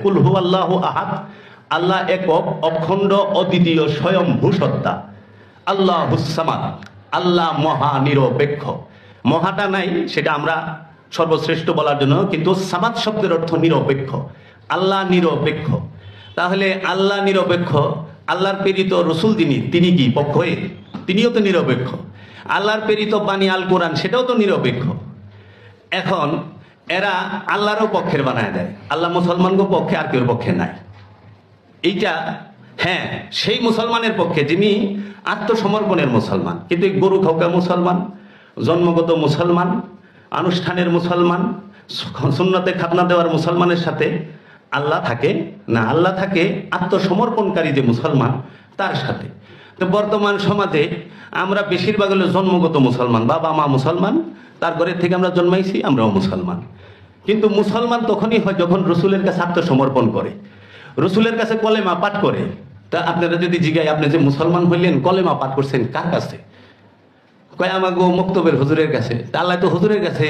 কুল হুয়াল্লাহু আহাদ, আল্লাহ একক, অখণ্ড, অদ্বিতীয়, স্বয়ংভূ সত্তা। আল্লাহুস সামাদ, আল্লাহ মহা নিরপেক্ষ। মহাটা নাই, সেটা আমরা সর্বশ্রেষ্ঠ বলার জন্য, কিন্তু সামাদ শব্দের অর্থ নিরপেক্ষ। আল্লাহ নিরপেক্ষ। তাহলে আল্লাহ নিরপেক্ষ, আল্লাহর প্রেরিত রসুল তিনি কি পক্ষে? তিনিও তো নিরপেক্ষ। আল্লাহর প্রেরিত বাণী আল কোরআন, সেটাও তো নিরপেক্ষ। এখন এরা আল্লাহরও পক্ষের বানায় দেয়, আল্লাহ মুসলমানকে পক্ষে, আর কেউ পক্ষে নাই। এইটা হ্যাঁ সেই মুসলমানের পক্ষে যিনি আত্মসমর্পণের মুসলমান, কিন্তু এই গরু খাওয়া মুসলমান, জন্মগত মুসলমান, আনুষ্ঠানের মুসলমান, সুন্নতে খাতনা দেওয়ার মুসলমানের সাথে আল্লাহ থাকে না। আল্লাহ থাকে আত্মসমর্পণকারী যে মুসলমান, তার সাথে। তো বর্তমান সমাজে আমরা বেশিরভাগ হলো জন্মগত মুসলমান, বাবা মা মুসলমান, তার ঘরের থেকে আমরা জন্মাইছি, আমরাও মুসলমান। কিন্তু মুসলমান তখনই হয় যখন রসুলের কাছে আত্মসমর্পণ করে, রসুলের কাছে কলেমা পাঠ করে। তা আপনারা যদি জিজ্ঞাসা, আপনি যে মুসলমান হইলেন, কলেমা পাঠ করছেন কার কাছে? কয় আমাকে মক্তবের হুজুরের কাছে। তা আল্লাহ তো হুজুরের কাছে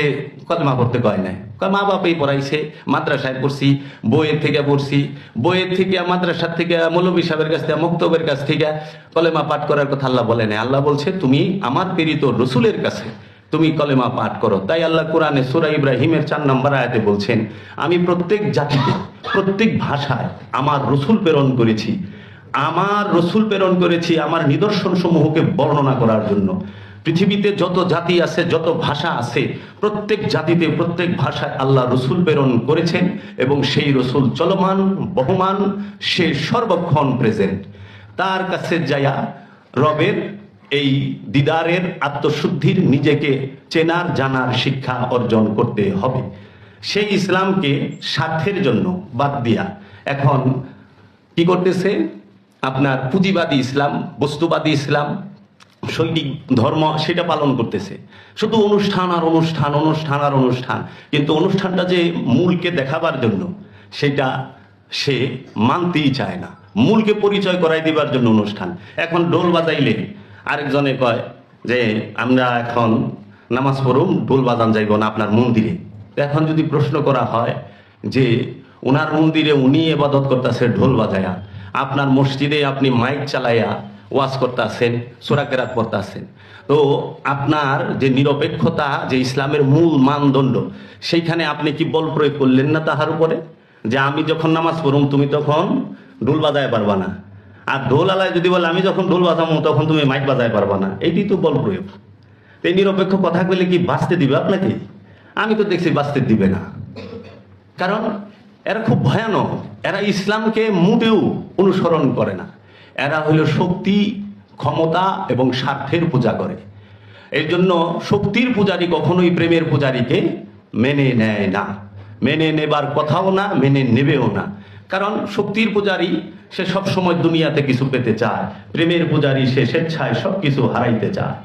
কলেমা পড়তে কয় নাই, কয় মা বাপাই পড়াইছে, মাদ্রাসায় পড়ছি, বইয়ের থেকে পড়ছি, বইয়ের থেকে, মাদ্রাসার থেকে, মৌলবী সাহেবের কাছ থেকে, মক্তবের কাছ থেকে কলেমা পাঠ করার কথা আল্লাহ বলে নাই। আল্লাহ বলছে তুমি আমার প্রেরিত রসুলের কাছে তুমি কলেমা পাঠ করো। তাই আল্লাহ কোরআনে সূরা ইব্রাহিমের 4 নম্বর আয়াতে বলছেন, আমি প্রত্যেক জাতিতে, প্রত্যেক ভাষায় আমার রসুল প্রেরণ করেছি, আমার রসুল প্রেরণ করেছি আমার নিদর্শন সমূহকে বর্ণনা করার জন্য। পৃথিবীতে যত জাতি আছে, যত ভাষা আছে, প্রত্যেক জাতিতে, প্রত্যেক ভাষায় আল্লাহ রসুল প্রেরণ করেছেন, এবং সেই রসুল চলমান, বহমান, সে সর্বক্ষণ প্রেজেন্ট। তার কাছে যায়া রবের এই দিদারের, আত্মশুদ্ধির, নিজেকে চেনার, জানার শিক্ষা অর্জন করতে হবে। সেই ইসলামকে স্বার্থের জন্য বাদ দিয়া এখন কি করতেছে? আপনার পুঁজিবাদী ইসলাম, বস্তুবাদী ইসলাম, শৈলিক ধর্ম, সেটা পালন করতেছে। শুধু অনুষ্ঠান আর অনুষ্ঠান, অনুষ্ঠান আর অনুষ্ঠান। কিন্তু অনুষ্ঠানটা যে মূলকে দেখাবার জন্য, সেটা সে মানতেই চায় না। মূলকে পরিচয় করাই দিবার জন্য অনুষ্ঠান। এখন ঢোল বাজাইলে আরেকজনে কয় যে আমরা এখন নামাজ পড়ুম, ঢোল বাজান যাইব না আপনার মন্দিরে। এখন যদি প্রশ্ন করা হয় যে ওনার মন্দিরে উনি ইবাদত করতেছে ঢোল বাজায়া, আপনার মসজিদে আপনি মাইক চালাইয়া ওয়াজ করতেছেন, সূরা কেরাত পড়তেছেন, তো আপনার যে নিরপেক্ষতা, যে ইসলামের মূল মানদণ্ড, সেইখানে আপনি কি বল প্রয়োগ করলেন না তাহার উপরে? যে আমি যখন নামাজ পড়ুম তুমি তখন ঢোল বাজায় পারবা না, আর ঢোল আলায় যদি বলে আমি যখন ঢোল বাজাবো তখন তুমি মাইক বাজায় পারবা না, এইটি তো বল প্রয়োগ। এই নিরপেক্ষ কথা বলে কি বাঁচতে দিবে আপনাকে? আমি তো দেখছি বাঁচতে দিবে না। কারণ এরা খুব ভয়ানক, এরা ইসলামকে মোটেও অনুসরণ করে না। এরা হইল শক্তি, ক্ষমতা এবং স্বার্থের পূজা করে। এই জন্য শক্তির পূজারী কখনোই প্রেমের পূজারীকে মেনে নেয় না, মেনে নেবার কথাও না, মেনে নেবেও না। কারণ শক্তির পূজারী সে সবসময় দুনিয়াতে কিছু পেতে চায়, প্রেমের পূজারী সে স্বেচ্ছায় সব কিছু হারাইতে চায়।